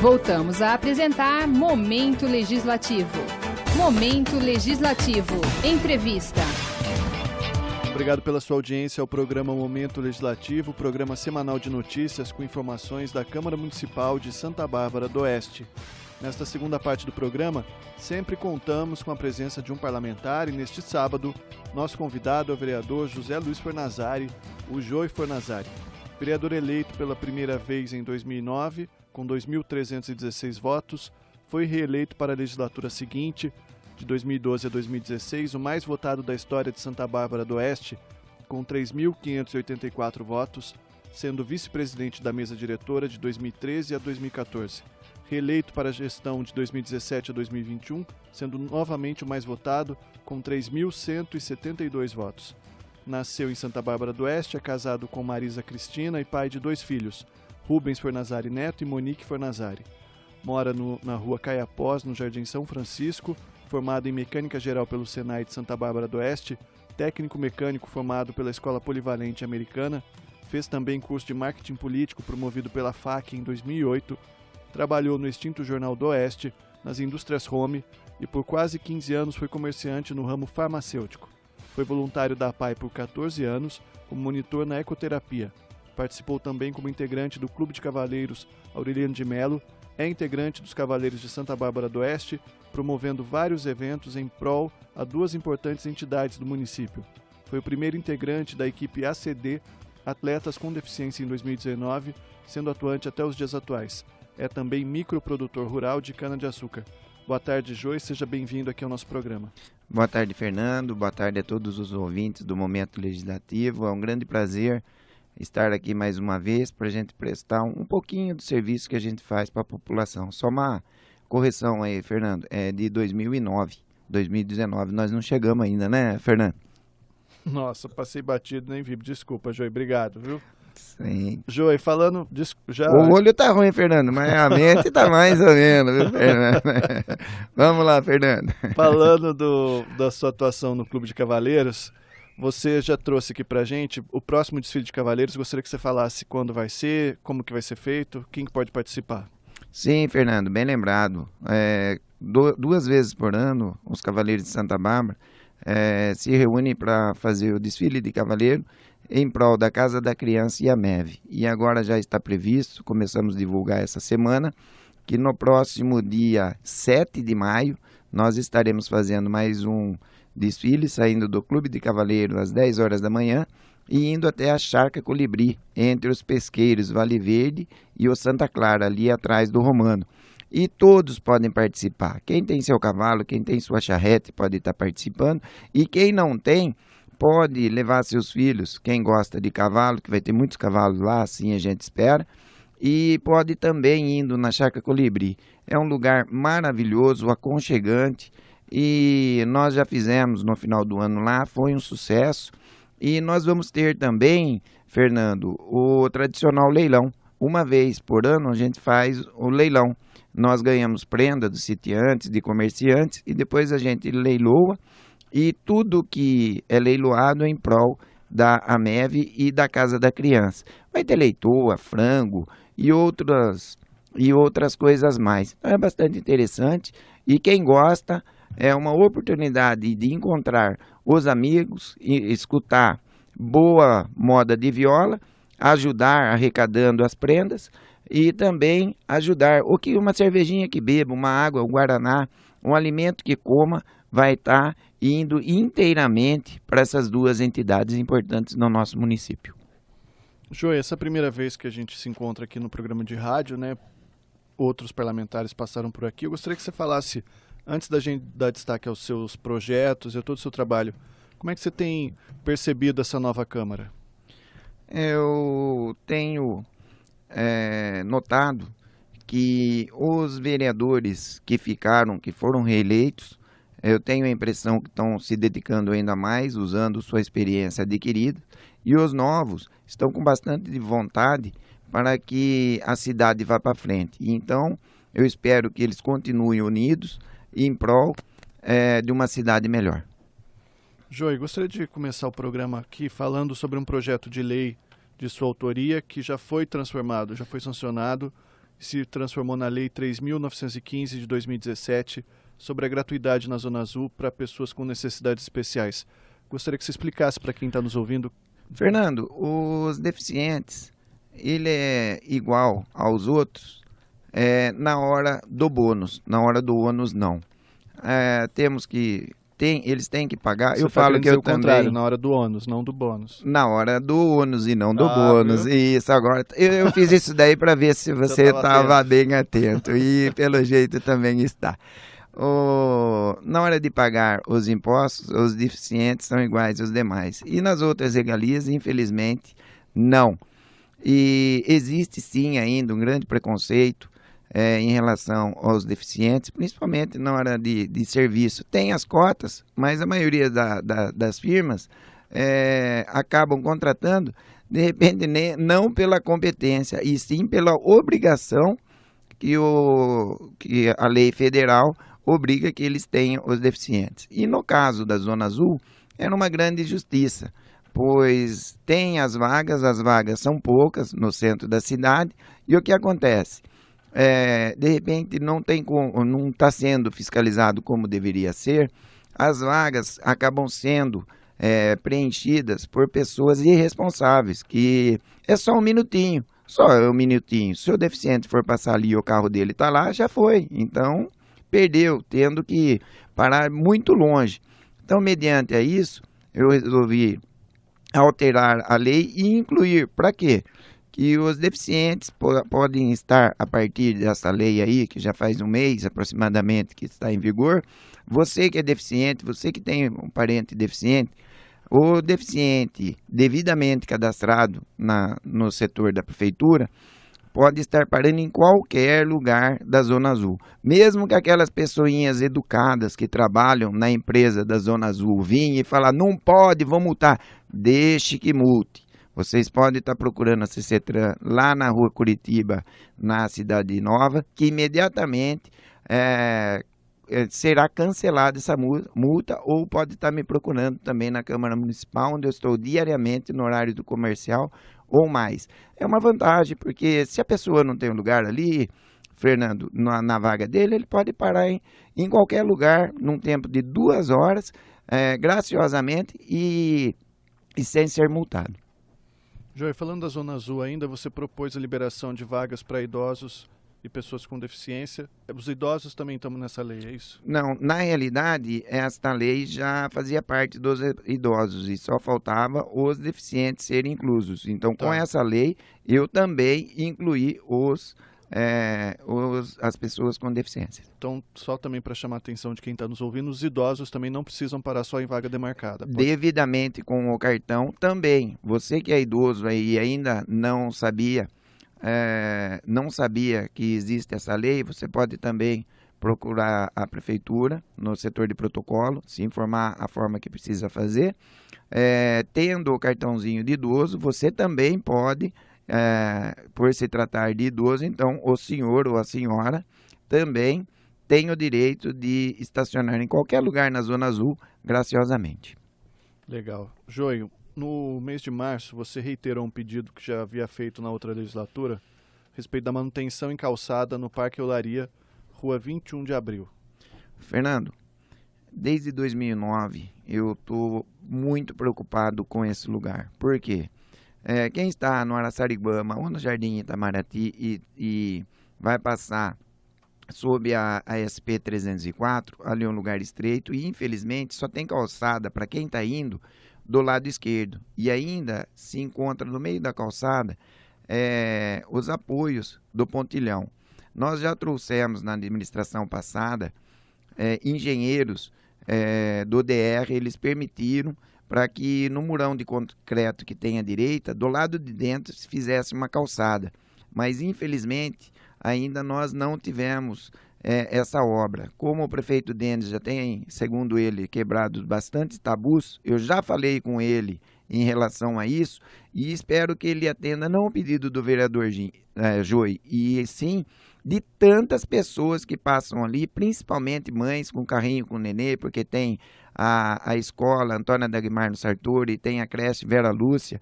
Voltamos a apresentar Momento Legislativo. Momento Legislativo. Entrevista. Obrigado pela sua audiência ao programa Momento Legislativo, programa semanal de notícias com informações da Câmara Municipal de Santa Bárbara do Oeste. Nesta segunda parte do programa, sempre contamos com a presença de um parlamentar e neste sábado, nosso convidado é o vereador José Luiz Fornazari, o Joey Fornazari. Vereador eleito pela primeira vez em 2009, com 2.316 votos, foi reeleito para a legislatura seguinte, de 2012 a 2016, o mais votado da história de Santa Bárbara do Oeste, com 3.584 votos, sendo vice-presidente da mesa diretora de 2013 a 2014. Reeleito para a gestão de 2017 a 2021, sendo novamente o mais votado, com 3.172 votos. Nasceu em Santa Bárbara do Oeste, é casado com Marisa Cristina e pai de 2 filhos, Rubens Fornazari Neto e Monique Fornazari. Mora na rua Caiapós, no Jardim São Francisco, formado em Mecânica Geral pelo Senai de Santa Bárbara do Oeste, técnico mecânico formado pela Escola Polivalente Americana, fez também curso de Marketing Político promovido pela FAC em 2008, trabalhou no extinto Jornal do Oeste, nas indústrias Home e por quase 15 anos foi comerciante no ramo farmacêutico. Foi voluntário da APAE por 14 anos, como monitor na ecoterapia. Participou também como integrante do Clube de Cavaleiros Aureliano de Melo, é integrante dos Cavaleiros de Santa Bárbara do Oeste, promovendo vários eventos em prol a 2 importantes entidades do município. Foi o primeiro integrante da equipe ACD, Atletas com Deficiência, em 2019, sendo atuante até os dias atuais. É também microprodutor rural de cana-de-açúcar. Boa tarde, Joey, seja bem-vindo aqui ao nosso programa. Boa tarde, Fernando. Boa tarde a todos os ouvintes do Momento Legislativo. É um grande prazer estar aqui mais uma vez para a gente prestar um pouquinho do serviço que a gente faz para a população. Só uma correção aí, Fernando, é de 2009, 2019, nós não chegamos ainda, né, Fernando? Nossa, passei batido, nem vi. Desculpa, Joey, obrigado, viu? Sim. Joey, falando... já... O olho tá ruim, Fernando, mas a mente tá mais ou menos, viu, Fernando? Vamos lá, Fernando. Falando da sua atuação no Clube de Cavaleiros, você já trouxe aqui pra gente o próximo desfile de cavaleiros. Gostaria que você falasse quando vai ser, como que vai ser feito, quem que pode participar. Sim, Fernando, bem lembrado. 2 vezes por ano, os Cavaleiros de Santa Bárbara se reúnem para fazer o desfile de cavaleiro em prol da Casa da Criança e a MEV. E agora já está previsto, começamos a divulgar essa semana, que no próximo dia 7 de maio nós estaremos fazendo mais um desfile, saindo do Clube de Cavaleiros às 10 horas da manhã e indo até a Charca Colibri, entre os pesqueiros Vale Verde e o Santa Clara, ali atrás do Romano. E todos podem participar. Quem tem seu cavalo, quem tem sua charrete pode estar participando. E quem não tem, pode levar seus filhos. Quem gosta de cavalo, que vai ter muitos cavalos lá, assim a gente espera. E pode também indo na Charca Colibri. É um lugar maravilhoso, aconchegante. E nós já fizemos no final do ano lá, foi um sucesso. E nós vamos ter também, Fernando, o tradicional leilão. Uma vez por ano a gente faz o leilão. Nós ganhamos prenda dos sitiantes, de comerciantes, e depois a gente leiloa. E tudo que é leiloado é em prol da AMEV e da Casa da Criança. Vai ter leitoa, frango e outras coisas mais. Então é bastante interessante. E quem gosta, é uma oportunidade de encontrar os amigos, e escutar boa moda de viola, ajudar arrecadando as prendas e também ajudar uma cervejinha que beba, uma água, um guaraná, um alimento que coma, vai estar indo inteiramente para essas 2 entidades importantes no nosso município. Joey, essa é a primeira vez que a gente se encontra aqui no programa de rádio, né? Outros parlamentares passaram por aqui. Eu gostaria que você falasse, antes da gente dar destaque aos seus projetos e a todo o seu trabalho, como é que você tem percebido essa nova Câmara? Eu tenho notado que os vereadores que foram reeleitos, eu tenho a impressão que estão se dedicando ainda mais, usando sua experiência adquirida, e os novos estão com bastante vontade para que a cidade vá para frente. Então, eu espero que eles continuem unidos em prol de uma cidade melhor. Joey, gostaria de começar o programa aqui falando sobre um projeto de lei de sua autoria que já foi transformado, já foi sancionado se transformou na Lei 3.915 de 2017 sobre a gratuidade na Zona Azul para pessoas com necessidades especiais. Gostaria que você explicasse para quem está nos ouvindo. Fernando, os deficientes, ele é igual aos outros na hora do bônus, na hora do ônus não. Eles têm que pagar. Você eu falo que eu também. Na hora do ônus, não do bônus. Na hora do ônus e não do bônus. Viu? Isso, agora. Eu fiz isso daí para ver se você estava bem atento. E pelo jeito também está. Na hora de pagar os impostos, os deficientes são iguais aos demais. E nas outras regalias, infelizmente, não. E existe sim ainda um grande preconceito em relação aos deficientes, principalmente na hora de serviço. Tem as cotas, mas a maioria das firmas acabam contratando, de repente, não pela competência, e sim pela obrigação que a lei federal obriga que eles tenham os deficientes. E no caso da Zona Azul, era uma grande injustiça, pois tem as vagas são poucas no centro da cidade, e o que acontece? De repente não está sendo fiscalizado como deveria ser, as vagas acabam sendo preenchidas por pessoas irresponsáveis, que é só um minutinho, se o deficiente for passar ali e o carro dele está lá, já foi, então perdeu, tendo que parar muito longe. Então, mediante a isso, eu resolvi alterar a lei e incluir, para quê? Que os deficientes podem estar, a partir dessa lei aí, que já faz um mês aproximadamente que está em vigor, você que é deficiente, você que tem um parente deficiente, o deficiente devidamente cadastrado no setor da prefeitura, pode estar parando em qualquer lugar da Zona Azul. Mesmo que aquelas pessoinhas educadas que trabalham na empresa da Zona Azul vinham e falar, não pode, vão multar, deixe que multe. Vocês podem estar procurando a CCTRAN lá na rua Curitiba, na Cidade Nova, que imediatamente será cancelada essa multa, ou pode estar me procurando também na Câmara Municipal, onde eu estou diariamente no horário do comercial ou mais. É uma vantagem, porque se a pessoa não tem um lugar ali, Fernando, na vaga dele, ele pode parar em qualquer lugar, num tempo de 2 horas, graciosamente e sem ser multado. Joey, falando da Zona Azul ainda, você propôs a liberação de vagas para idosos e pessoas com deficiência. Os idosos também estão nessa lei, é isso? Não, na realidade, esta lei já fazia parte dos idosos e só faltava os deficientes serem inclusos. Então, com essa lei, eu também incluí as pessoas com deficiência. Então, só também para chamar a atenção de quem está nos ouvindo, os idosos também não precisam parar só em vaga demarcada. Devidamente com o cartão também. Você que é idoso aí e ainda não sabia que existe essa lei, você pode também procurar a prefeitura no setor de protocolo, se informar a forma que precisa fazer. Tendo o cartãozinho de idoso, você também pode, por se tratar de idoso, então o senhor ou a senhora também tem o direito de estacionar em qualquer lugar na Zona Azul, graciosamente. Legal. Joio, no mês de março, você reiterou um pedido que já havia feito na outra legislatura a respeito da manutenção em calçada no Parque Olaria, Rua 21 de Abril. Fernando, desde 2009 eu estou muito preocupado com esse lugar. Por quê? Quem está no Araçariguama ou no Jardim Itamaraty e vai passar sob a SP 304, ali é um lugar estreito e infelizmente só tem calçada para quem está indo do lado esquerdo, e ainda se encontra no meio da calçada os apoios do pontilhão. Nós já trouxemos na administração passada engenheiros do DR, eles permitiram para que no murão de concreto que tem à direita, do lado de dentro se fizesse uma calçada, mas infelizmente ainda nós não tivemos essa obra. Como o prefeito Denis já tem, segundo ele, quebrado bastante tabus, eu já falei com ele em relação a isso e espero que ele atenda não o pedido do vereador Joey, e sim de tantas pessoas que passam ali, principalmente mães com carrinho com nenê, porque tem a escola Antônia Dagmar no Sartori, tem a creche Vera Lúcia,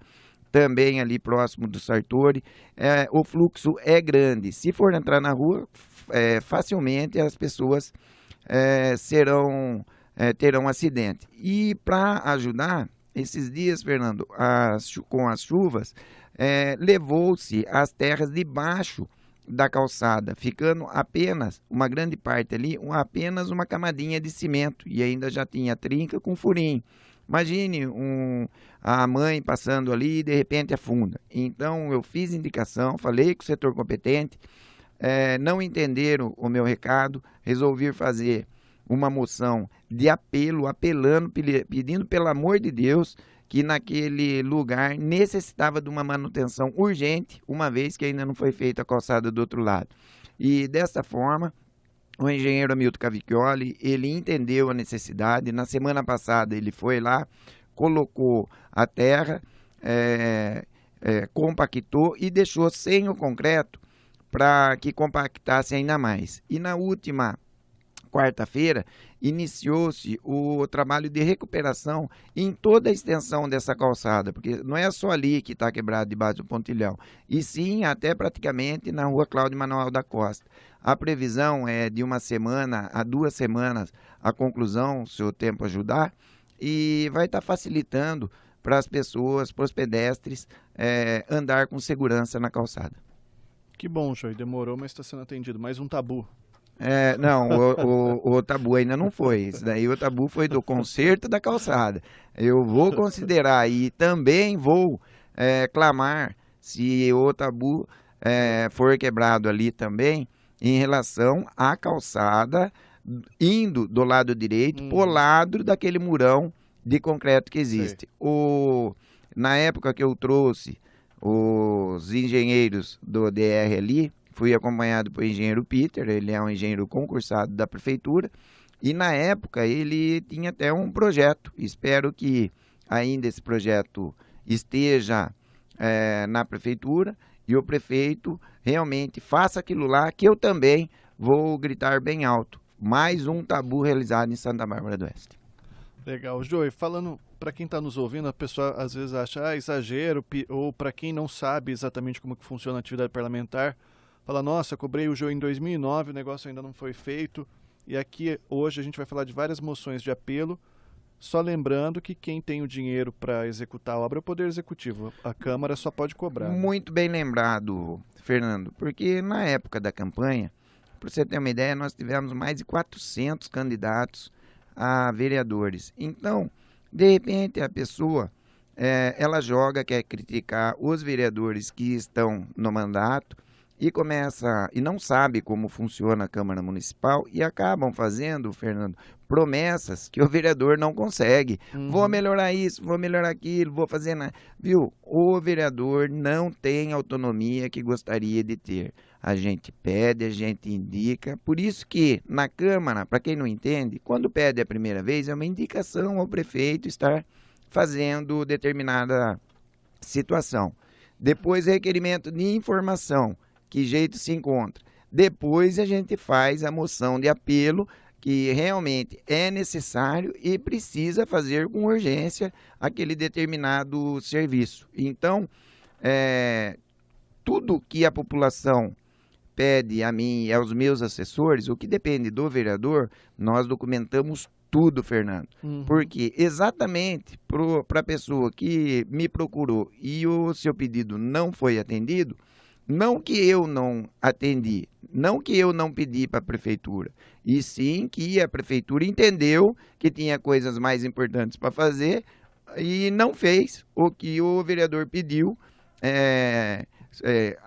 também ali próximo do Sartori, o fluxo é grande. Se for entrar na rua, facilmente as pessoas terão acidente. E para ajudar, esses dias, Fernando, com as chuvas, levou-se as terras debaixo da calçada, ficando apenas, uma grande parte ali, apenas uma camadinha de cimento, e ainda já tinha trinca com furinho. Imagine a mãe passando ali e de repente afunda. Então eu fiz indicação, falei com o setor competente, não entenderam o meu recado, resolvi fazer uma moção de apelando, pedindo pelo amor de Deus que naquele lugar necessitava de uma manutenção urgente, uma vez que ainda não foi feita a calçada do outro lado. E dessa forma, o engenheiro Hamilton Cavicchioli, ele entendeu a necessidade. Na semana passada ele foi lá, colocou a terra, compactou e deixou sem o concreto para que compactasse ainda mais. E na última quarta-feira, iniciou-se o trabalho de recuperação em toda a extensão dessa calçada, porque não é só ali que está quebrado debaixo do pontilhão, e sim até praticamente na rua Cláudio Manuel da Costa. A previsão é de 1 semana a 2 semanas a conclusão, se o tempo ajudar, e vai estar facilitando para as pessoas, para os pedestres, andar com segurança na calçada. Que bom, Joey, demorou, mas está sendo atendido. Mais um tabu. Não, o tabu ainda não foi. Isso daí o tabu foi do conserto da calçada. Eu vou considerar e também vou clamar se o tabu for quebrado ali também em relação à calçada indo do lado direito pro lado daquele murão de concreto que existe. Na época que eu trouxe os engenheiros do DR ali, fui acompanhado pelo engenheiro Peter, ele é um engenheiro concursado da prefeitura, e na época ele tinha até um projeto. Espero que ainda esse projeto esteja na prefeitura e o prefeito realmente faça aquilo lá, que eu também vou gritar bem alto. Mais um tabu realizado em Santa Bárbara do Oeste. Legal. Joey, falando para quem está nos ouvindo, a pessoa às vezes acha exagero, ou para quem não sabe exatamente como que funciona a atividade parlamentar, fala, nossa, cobrei o Joey em 2009, o negócio ainda não foi feito. E aqui hoje a gente vai falar de várias moções de apelo, só lembrando que quem tem o dinheiro para executar a obra é o Poder Executivo. A Câmara só pode cobrar. Muito bem lembrado, Fernando, porque na época da campanha, para você ter uma ideia, nós tivemos mais de 400 candidatos a vereadores. Então, de repente, a pessoa, ela quer criticar os vereadores que estão no mandato, e não sabe como funciona a Câmara Municipal e acabam fazendo, Fernando, promessas que o vereador não consegue. Vou melhorar isso, vou melhorar aquilo, vou fazer... Viu? O vereador não tem a autonomia que gostaria de ter. A gente pede, a gente indica. Por isso que na Câmara, para quem não entende, quando pede a primeira vez, é uma indicação ao prefeito estar fazendo determinada situação. Depois, requerimento de informação. Que jeito se encontra. Depois a gente faz a moção de apelo, que realmente é necessário e precisa fazer com urgência aquele determinado serviço. Então, tudo que a população pede a mim e aos meus assessores, o que depende do vereador, nós documentamos tudo, Fernando. Porque exatamente para a pessoa que me procurou e o seu pedido não foi atendido, não que eu não atendi, não que eu não pedi para a prefeitura, e sim que a prefeitura entendeu que tinha coisas mais importantes para fazer e não fez o que o vereador pediu,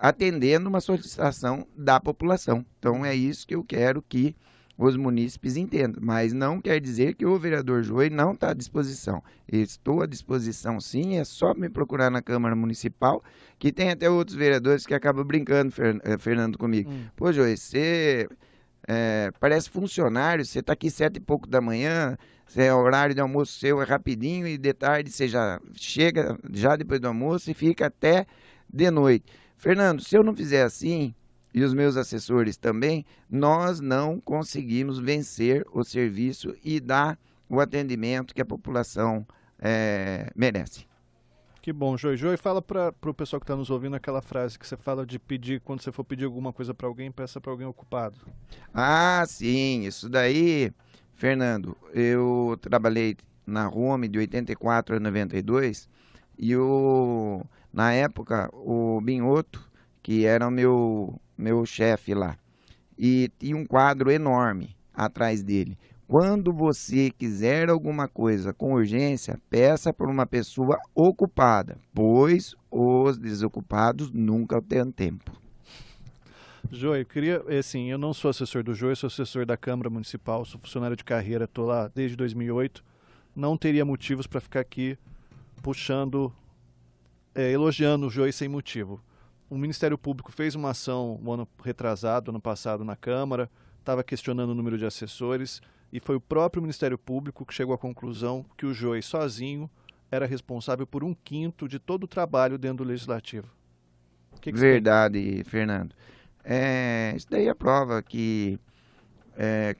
atendendo uma solicitação da população. Então é isso que eu quero que os munícipes entendam, mas não quer dizer que o vereador Joey não está à disposição. Estou à disposição sim, é só me procurar na Câmara Municipal, que tem até outros vereadores que acabam brincando, Fernando, comigo. Pô, Joey, você parece funcionário, você está aqui 7 e pouco da manhã, o horário de almoço seu é rapidinho e de tarde você já chega já depois do almoço e fica até de noite. Fernando, se eu não fizer assim, e os meus assessores também, nós não conseguimos vencer o serviço e dar o atendimento que a população merece. Que bom, Joey. Joey, fala para o pessoal que está nos ouvindo aquela frase que você fala de pedir, quando você for pedir alguma coisa para alguém, peça para alguém ocupado. Ah, sim, isso daí, Fernando, eu trabalhei na Rume de 84 a 92 e na época o Binhoto, que era o meu chefe lá, e tinha um quadro enorme atrás dele. Quando você quiser alguma coisa com urgência, peça por uma pessoa ocupada, pois os desocupados nunca têm tempo. Joey, eu queria, assim, eu não sou assessor do Joey, sou assessor da Câmara Municipal, sou funcionário de carreira, estou lá desde 2008. Não teria motivos para ficar aqui puxando, elogiando o Joey sem motivo. O Ministério Público fez uma ação no ano retrasado, ano passado, na Câmara, estava questionando o número de assessores, e foi o próprio Ministério Público que chegou à conclusão que o Joey sozinho era responsável por 1/5 de todo o trabalho dentro do Legislativo. Que Verdade, Fernando. Isso daí é prova que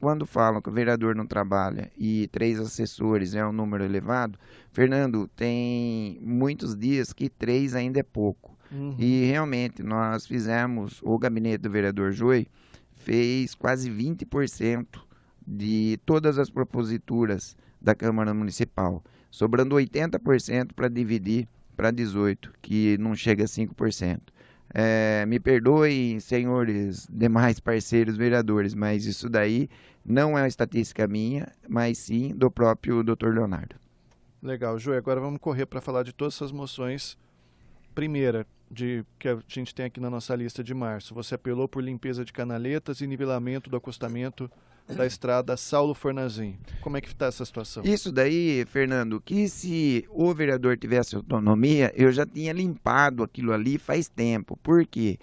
quando falam que o vereador não trabalha e 3 assessores é um número elevado, Fernando, tem muitos dias que 3 ainda é pouco. Uhum. E realmente nós fizemos, o gabinete do vereador Joey fez quase 20% de todas as proposituras da Câmara Municipal, sobrando 80% para dividir para 18%, que não chega a 5%. Me perdoem, senhores demais parceiros vereadores, mas isso daí não é uma estatística minha, mas sim do próprio Dr. Leonardo. Legal, Joey, agora vamos correr para falar de todas essas moções. Primeira, que a gente tem aqui na nossa lista de março. Você apelou por limpeza de canaletas e nivelamento do acostamento da estrada Saulo Fornazim. Como é que está essa situação? Isso daí, Fernando, que se o vereador tivesse autonomia, eu já tinha limpado aquilo ali faz tempo. Por quê?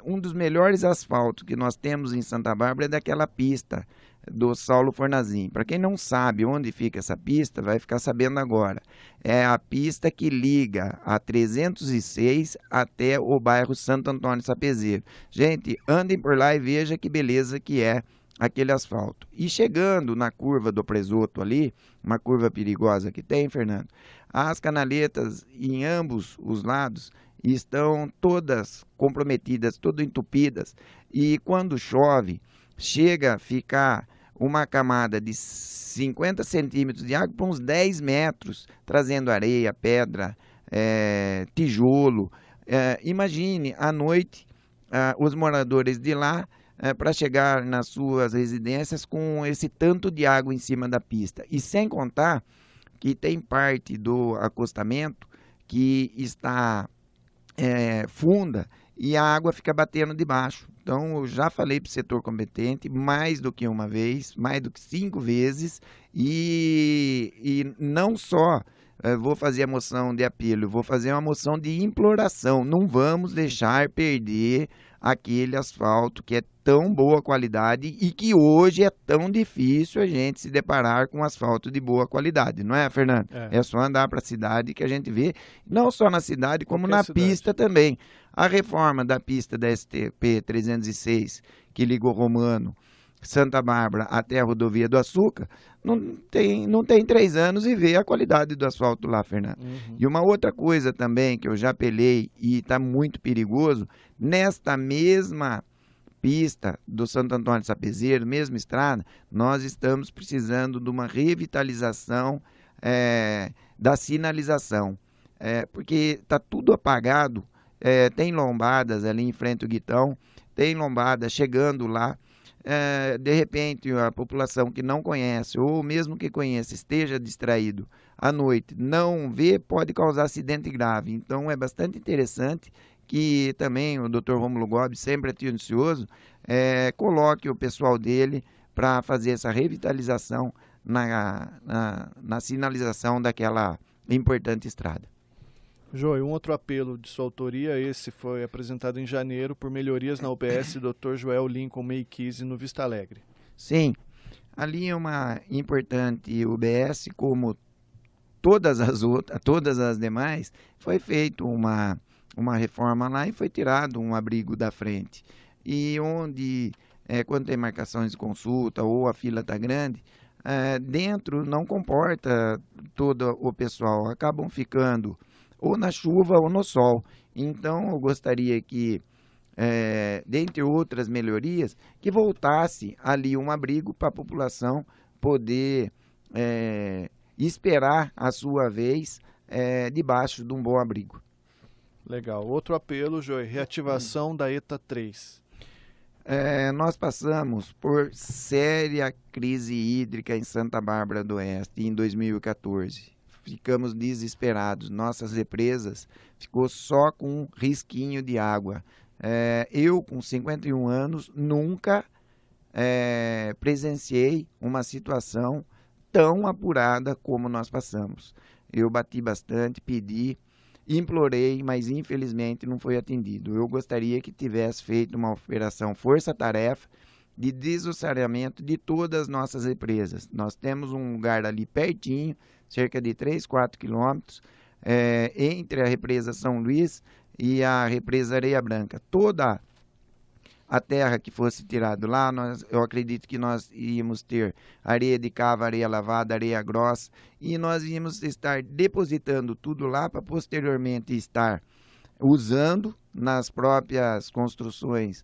Um dos melhores asfaltos que nós temos em Santa Bárbara é daquela pista do Saulo Fornazim. Para quem não sabe onde fica essa pista, vai ficar sabendo agora. É a pista que liga a 306 até o bairro Santo Antônio Sapezeiro. Gente, andem por lá e veja que beleza que é aquele asfalto. E chegando na curva do Presoto ali, uma curva perigosa que tem, Fernando, as canaletas em ambos os lados estão todas comprometidas, todas entupidas, e quando chove, chega a ficar uma camada de 50 centímetros de água para uns 10 metros, trazendo areia, pedra, tijolo. Imagine à noite os moradores de lá para chegar nas suas residências com esse tanto de água em cima da pista. E sem contar que tem parte do acostamento que está funda e a água fica batendo debaixo. Então, eu já falei para o setor competente mais do que uma vez, mais do que 5 vezes, e não só vou fazer a moção de apelo, vou fazer uma moção de imploração. Não vamos deixar perder aquele asfalto que é tão boa qualidade e que hoje é tão difícil a gente se deparar com asfalto de boa qualidade, não é, Fernando? É só andar para a cidade que a gente vê, não só na cidade, como na pista também. A reforma da pista da STP 306, que ligou Romano, Santa Bárbara até a rodovia do Açúcar, não tem 3 anos e vê a qualidade do asfalto lá, Fernando. Uhum. E uma outra coisa também que eu já apelei e está muito perigoso, nesta mesma pista do Santo Antônio de Sapezeiro, mesma estrada, nós estamos precisando de uma revitalização da sinalização, porque está tudo apagado, tem lombadas ali em frente ao Guitão, tem lombada chegando lá, de repente a população que não conhece, ou mesmo que conheça, esteja distraído à noite, não vê, pode causar acidente grave. Então é bastante interessante que também o Dr. Rômulo Gobi, sempre atencioso, coloque o pessoal dele para fazer essa revitalização na sinalização daquela importante estrada. Joey, um outro apelo de sua autoria, esse foi apresentado em janeiro por melhorias na UBS Dr. Joel Lincoln Meikise no Vista Alegre. Sim, ali é uma importante UBS, como todas as demais, foi feita uma reforma lá e foi tirado um abrigo da frente. E onde, quando tem marcações de consulta ou a fila está grande, dentro não comporta todo o pessoal, acabam ficando ou na chuva ou no sol. Então, eu gostaria que, dentre outras melhorias, que voltasse ali um abrigo para a população poder esperar a sua vez debaixo de um bom abrigo. Legal. Outro apelo, Joey, reativação da ETA 3. Nós passamos por séria crise hídrica em Santa Bárbara do Oeste em 2014. Ficamos desesperados. Nossas represas ficou só com um risquinho de água. Eu, com 51 anos, nunca presenciei uma situação tão apurada como nós passamos. Eu bati bastante, pedi, implorei, mas infelizmente não foi atendido. Eu gostaria que tivesse feito uma operação força-tarefa de desossaramento de todas as nossas represas. Nós temos um lugar ali pertinho, cerca de 3, 4 quilômetros, entre a represa São Luís e a represa Areia Branca. Toda a terra que fosse tirada lá, eu acredito que nós íamos ter areia de cava, areia lavada, areia grossa, e nós íamos estar depositando tudo lá para posteriormente estar usando nas próprias construções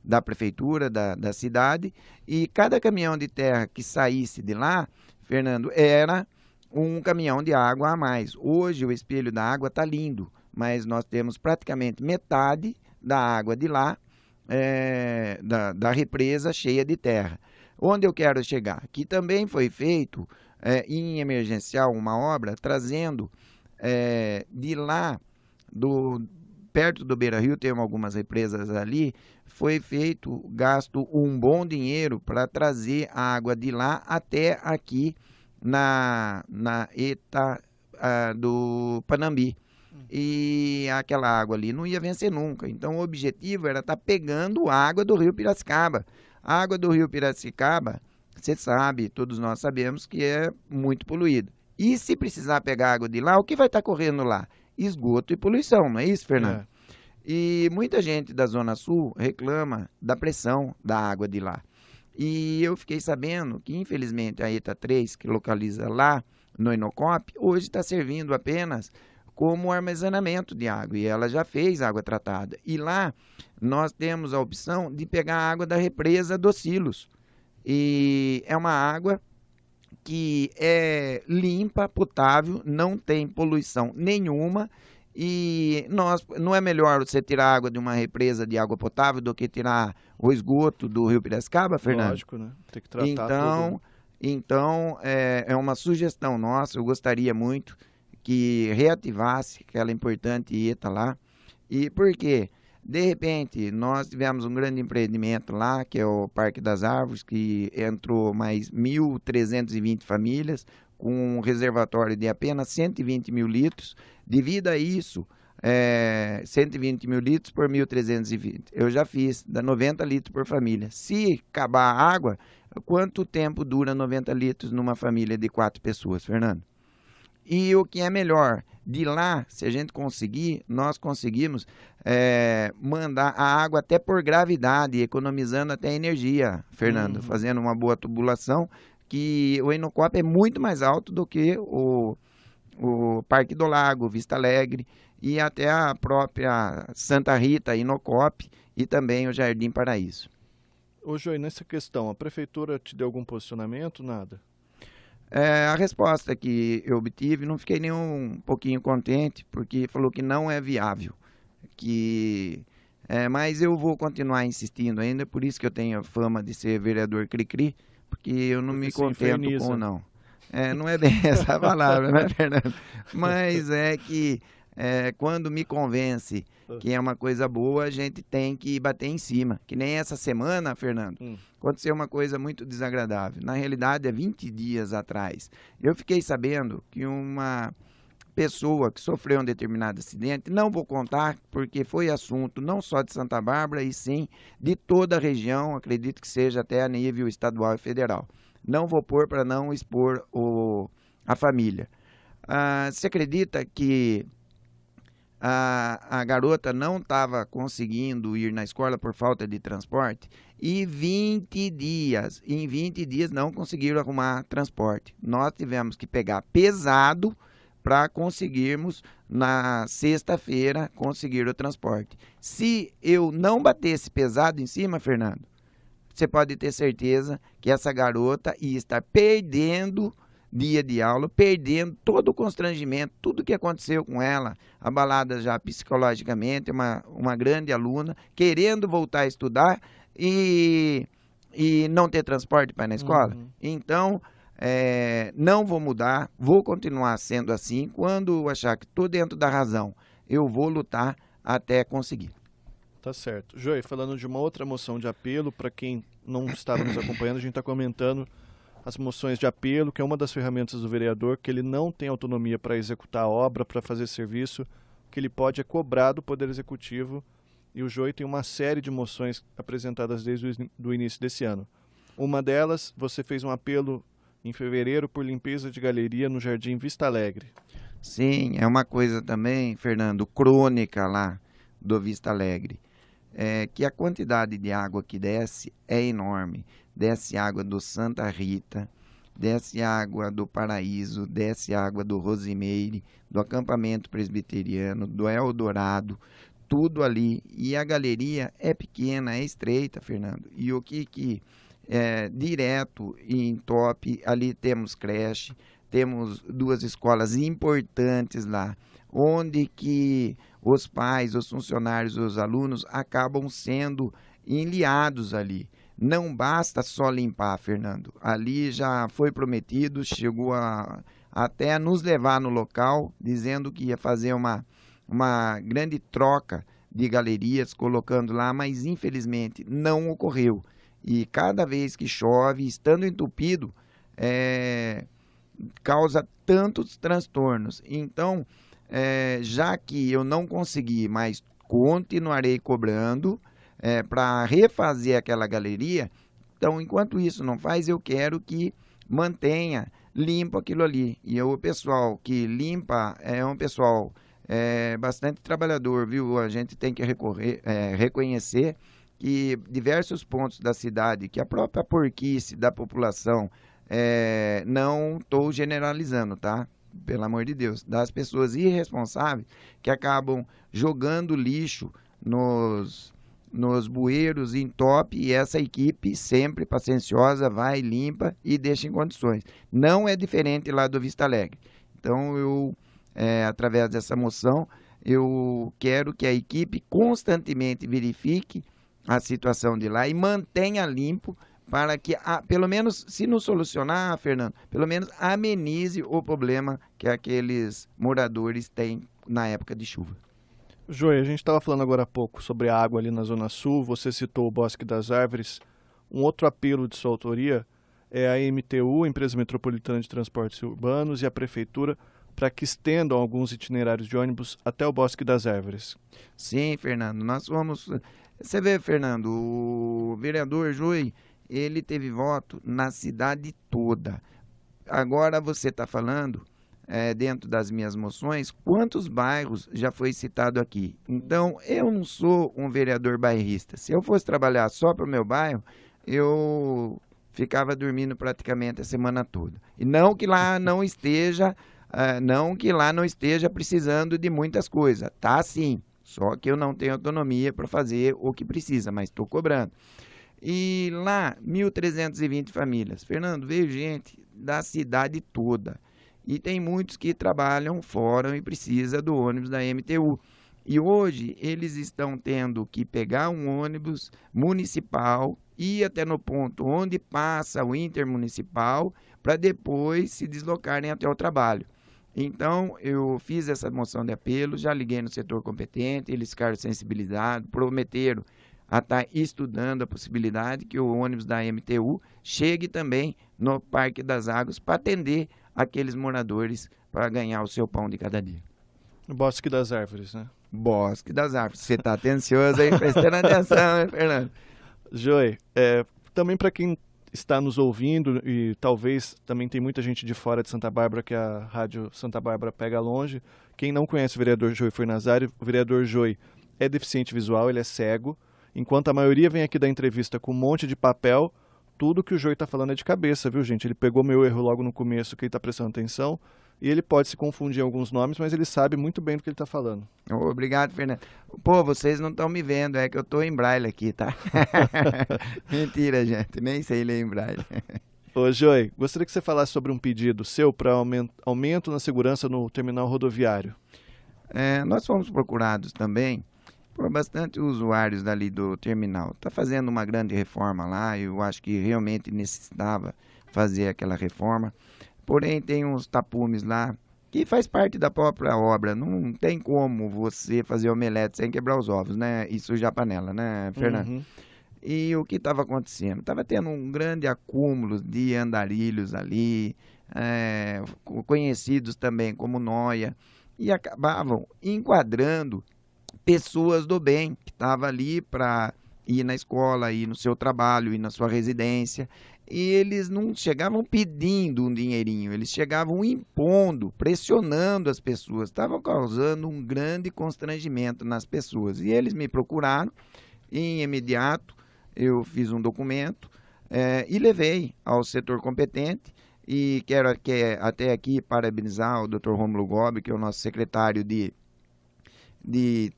da prefeitura, da cidade, e cada caminhão de terra que saísse de lá, Fernando, era um caminhão de água a mais. Hoje o espelho da água está lindo, mas nós temos praticamente metade da água de lá, da represa cheia de terra. Onde eu quero chegar? Que também foi feito em emergencial uma obra trazendo de lá, perto do Beira-Rio, tem algumas represas ali, foi gasto um bom dinheiro para trazer a água de lá até aqui na ETA do Panambi. E aquela água ali não ia vencer nunca. Então o objetivo era estar pegando água do rio Piracicaba. A água do rio Piracicaba, você sabe, todos nós sabemos que é muito poluída. E se precisar pegar água de lá, o que vai estar correndo lá? Esgoto e poluição, não é isso, Fernando? E muita gente da Zona Sul reclama da pressão da água de lá. E eu fiquei sabendo que, infelizmente, a ETA 3, que localiza lá no Inocop, hoje está servindo apenas como armazenamento de água, e ela já fez água tratada. E lá nós temos a opção de pegar a água da represa dos Silos. E é uma água que é limpa, potável, não tem poluição nenhuma. E não é melhor você tirar água de uma represa de água potável do que tirar o esgoto do rio Piracicaba, Fernando? Lógico, né? Tem que tratar tudo. Então, é uma sugestão nossa, eu gostaria muito que reativasse aquela importante ETA lá. E por quê? De repente, nós tivemos um grande empreendimento lá, que é o Parque das Árvores, que entrou mais 1.320 famílias, com um reservatório de apenas 120 mil litros. Devido a isso, 120 mil litros por 1.320. Eu já fiz, dá 90 litros por família. Se acabar a água, quanto tempo dura 90 litros numa família de 4 pessoas, Fernando? E o que é melhor, de lá, se a gente conseguir, nós conseguimos mandar a água até por gravidade, economizando até energia, Fernando, fazendo uma boa tubulação, que o Inocop é muito mais alto do que o Parque do Lago, Vista Alegre, e até a própria Santa Rita, Inocop, e também o Jardim Paraíso. Ô Joey, nessa questão, a prefeitura te deu algum posicionamento? Nada? A resposta que eu obtive, não fiquei nem um pouquinho contente, porque falou que não é viável. Mas eu vou continuar insistindo ainda, por isso que eu tenho a fama de ser vereador cri-cri, porque eu não me contento com não. Não é bem essa a palavra, né, Fernando? Mas é que quando me convence que é uma coisa boa, a gente tem que bater em cima. Que nem essa semana, Fernando, aconteceu uma coisa muito desagradável. Na realidade, há 20 dias atrás, eu fiquei sabendo que uma pessoa que sofreu um determinado acidente, não vou contar porque foi assunto não só de Santa Bárbara, e sim de toda a região, acredito que seja até a nível estadual e federal. Não vou pôr para não expor a família. Você acredita que a garota não estava conseguindo ir na escola por falta de transporte? E em 20 dias não conseguiram arrumar transporte. Nós tivemos que pegar pesado para conseguirmos, na sexta-feira, conseguir o transporte. Se eu não batesse pesado em cima, Fernando, você pode ter certeza que essa garota ia estar perdendo dia de aula, perdendo todo o constrangimento, tudo que aconteceu com ela, abalada já psicologicamente, uma grande aluna, querendo voltar a estudar e não ter transporte para ir na escola. Então, não vou mudar, vou continuar sendo assim. Quando eu achar que estou dentro da razão, eu vou lutar até conseguir. Tá certo. Joey, falando de uma outra moção de apelo, para quem não estava nos acompanhando, a gente está comentando as moções de apelo, que é uma das ferramentas do vereador, que ele não tem autonomia para executar a obra, para fazer serviço, que ele pode é cobrar do Poder Executivo, e o Joey tem uma série de moções apresentadas desde o início desse ano. Uma delas, você fez um apelo em fevereiro por limpeza de galeria no Jardim Vista Alegre. Sim, é uma coisa também, Fernando, crônica lá do Vista Alegre. Que a quantidade de água que desce é enorme. Desce água do Santa Rita, desce água do Paraíso, desce água do Rosimeire, do acampamento presbiteriano, do Eldorado, tudo ali. E a galeria é pequena, é estreita, Fernando. E o que direto e em top, ali temos creche, temos 2 escolas importantes lá, onde que os pais, os funcionários, os alunos acabam sendo enliados ali. Não basta só limpar, Fernando. Ali já foi prometido, chegou até a nos levar no local, dizendo que ia fazer uma grande troca de galerias, colocando lá, mas infelizmente não ocorreu. E cada vez que chove, estando entupido, causa tantos transtornos. Então, já que eu não consegui, mas continuarei cobrando para refazer aquela galeria. Então, enquanto isso não faz, eu quero que mantenha limpo aquilo ali. E o pessoal que limpa é um pessoal bastante trabalhador, viu? A gente tem que reconhecer que diversos pontos da cidade, que a própria porquice da população, não estou generalizando, tá? Pelo amor de Deus, das pessoas irresponsáveis que acabam jogando lixo nos bueiros em top, e essa equipe sempre pacienciosa vai, limpa e deixa em condições. Não é diferente lá do Vista Alegre. Então, eu, através dessa moção, eu quero que a equipe constantemente verifique a situação de lá e mantenha limpo, para que, pelo menos, se não solucionar, Fernando, pelo menos amenize o problema que aqueles moradores têm na época de chuva. Joey, a gente estava falando agora há pouco sobre a água ali na Zona Sul, você citou o Bosque das Árvores. Um outro apelo de sua autoria é a MTU, Empresa Metropolitana de Transportes Urbanos, e a Prefeitura, para que estendam alguns itinerários de ônibus até o Bosque das Árvores. Sim, Fernando, nós vamos... Você vê, Fernando, o vereador Joey, ele teve voto na cidade toda. Agora você está falando, dentro das minhas moções, quantos bairros já foi citado aqui. Então, eu não sou um vereador bairrista. Se eu fosse trabalhar só para o meu bairro, eu ficava dormindo praticamente a semana toda. E não que lá não esteja precisando de muitas coisas. Tá sim, só que eu não tenho autonomia para fazer o que precisa, mas estou cobrando. E lá, 1.320 famílias. Fernando, veio gente da cidade toda. E tem muitos que trabalham fora e precisam do ônibus da MTU. E hoje eles estão tendo que pegar um ônibus municipal, ir até no ponto onde passa o intermunicipal, para depois se deslocarem até o trabalho. Então, eu fiz essa moção de apelo, já liguei no setor competente, eles ficaram sensibilizados, prometeram a estar estudando a possibilidade que o ônibus da MTU chegue também no Parque das Águas para atender aqueles moradores para ganhar o seu pão de cada dia. O Bosque das Árvores, né? Bosque das Árvores. Você está atencioso aí, prestando atenção, hein, Fernando? Joey, também para quem está nos ouvindo, e talvez também tem muita gente de fora de Santa Bárbara, que a Rádio Santa Bárbara pega longe. Quem não conhece o vereador Joey Fornazari, o vereador Joey é deficiente visual, ele é cego. Enquanto a maioria vem aqui da entrevista com um monte de papel, tudo que o Joey está falando é de cabeça, viu, gente? Ele pegou meu erro logo no começo, que ele está prestando atenção. e ele pode se confundir em alguns nomes, mas ele sabe muito bem do que ele está falando. Obrigado, Fernando. Pô, vocês não estão me vendo, é que eu estou em braille aqui, tá? Mentira, gente, nem sei ler em braille. Ô, Joey, gostaria que você falasse sobre um pedido seu para aumento na segurança no terminal rodoviário. Nós fomos procurados também por bastante usuários dali do terminal. Está fazendo uma grande reforma lá, eu acho que realmente necessitava fazer aquela reforma. Porém, tem uns tapumes lá que faz parte da própria obra. Não tem como você fazer omelete sem quebrar os ovos, né? E sujar a panela, né, Fernando? Uhum. E o que estava acontecendo? Estava tendo um grande acúmulo de andarilhos ali, conhecidos também como noia, e acabavam enquadrando pessoas do bem, que estavam ali para ir na escola, ir no seu trabalho, ir na sua residência, e eles não chegavam pedindo um dinheirinho, eles chegavam impondo, pressionando as pessoas, estavam causando um grande constrangimento nas pessoas. E eles me procuraram, e em imediato eu fiz um documento e levei ao setor competente, e quero até aqui parabenizar o Dr. Rômulo Gobi, que é o nosso secretário de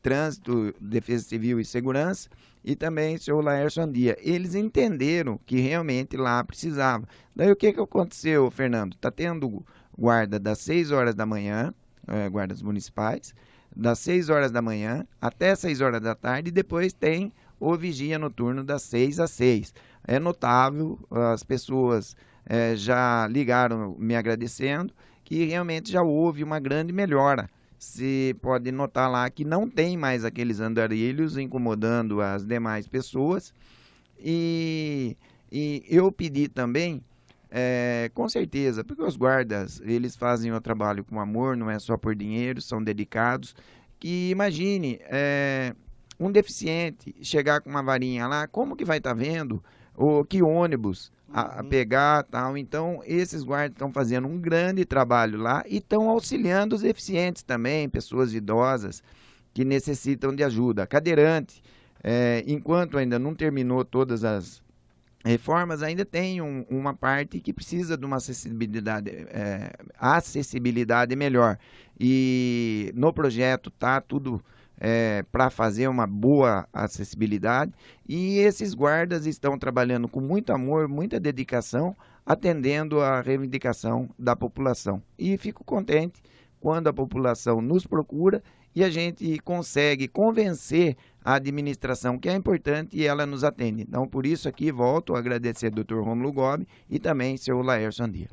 Trânsito, Defesa Civil e Segurança, e também o senhor Laércio Andia. Eles entenderam que realmente lá precisava. Daí o que aconteceu, Fernando? Está tendo guarda das 6 horas da manhã, guardas municipais, das 6 horas da manhã até 6 horas da tarde, e depois tem o vigia noturno das 6 às 6. É notável, as pessoas já ligaram me agradecendo, que realmente já houve uma grande melhora. Você pode notar lá que não tem mais aqueles andarilhos incomodando as demais pessoas. E eu pedi também, com certeza, porque os guardas, eles fazem o trabalho com amor, não é só por dinheiro, são dedicados. Que imagine um deficiente chegar com uma varinha lá, como que vai estar vendo que ônibus a pegar, tal. Então, esses guardas estão fazendo um grande trabalho lá e estão auxiliando os deficientes também, pessoas idosas que necessitam de ajuda. Cadeirante, enquanto ainda não terminou todas as reformas, ainda tem uma parte que precisa de uma acessibilidade melhor. E no projeto está tudo para fazer uma boa acessibilidade, e esses guardas estão trabalhando com muito amor, muita dedicação, atendendo a reivindicação da população. E fico contente quando a população nos procura e a gente consegue convencer a administração que é importante e ela nos atende. Então, por isso aqui volto a agradecer ao Dr. Rômulo Gobi e também ao senhor Laércio Andia.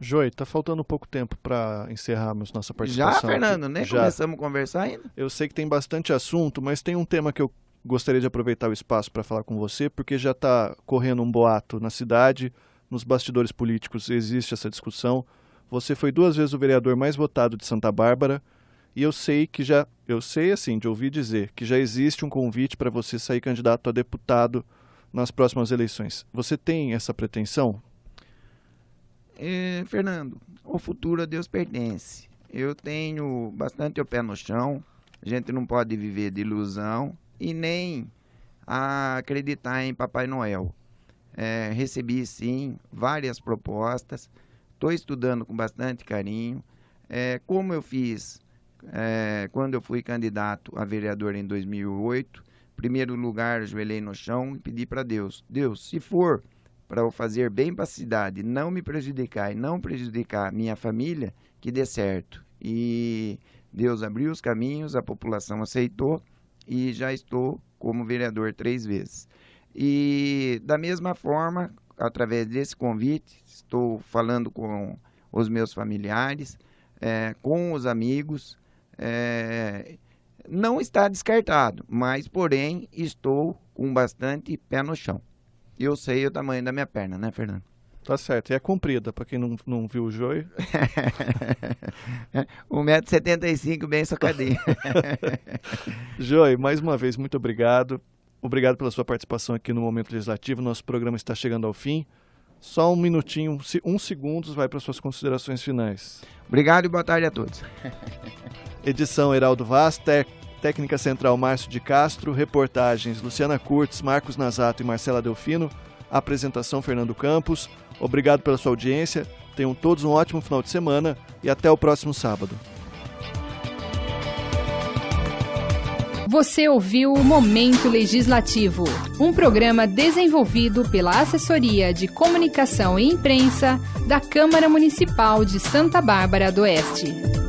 Joey, tá faltando pouco tempo para encerrarmos nossa participação. Já, Fernando, né? Já. Começamos a conversar ainda. Eu sei que tem bastante assunto, mas tem um tema que eu gostaria de aproveitar o espaço para falar com você, porque já está correndo um boato na cidade, nos bastidores políticos existe essa discussão. Você foi 2 vezes o vereador mais votado de Santa Bárbara, e eu sei assim, de ouvir dizer, que já existe um convite para você sair candidato a deputado nas próximas eleições. Você tem essa pretensão? Fernando, o futuro a Deus pertence. Eu tenho bastante o pé no chão, a gente não pode viver de ilusão e nem acreditar em Papai Noel. Recebi sim várias propostas, estou estudando com bastante carinho, como eu fiz quando eu fui candidato a vereador em 2008, em primeiro lugar ajoelhei no chão e pedi para Deus, se for para eu fazer bem para a cidade, não me prejudicar e não prejudicar minha família, que dê certo. E Deus abriu os caminhos, a população aceitou e já estou como vereador 3 vezes. E da mesma forma, através desse convite, estou falando com os meus familiares, com os amigos. Não está descartado, mas porém estou com bastante pé no chão. Eu sei o tamanho da minha perna, né, Fernando? Tá certo. E é comprida, para quem não viu o Joey. 1,75 m, bem socadinho. Joey, mais uma vez, muito obrigado. Obrigado pela sua participação aqui no Momento Legislativo. Nosso programa está chegando ao fim. Só um minutinho, 1 segundo, vai para suas considerações finais. Obrigado e boa tarde a todos. Edição Heraldo Vaz, técnica central Márcio de Castro, reportagens Luciana Curtis, Marcos Nazato e Marcela Delfino, apresentação Fernando Campos. Obrigado pela sua audiência. Tenham todos um ótimo final de semana e até o próximo sábado. Você ouviu o Momento Legislativo, um programa desenvolvido pela Assessoria de Comunicação e Imprensa da Câmara Municipal de Santa Bárbara do Oeste.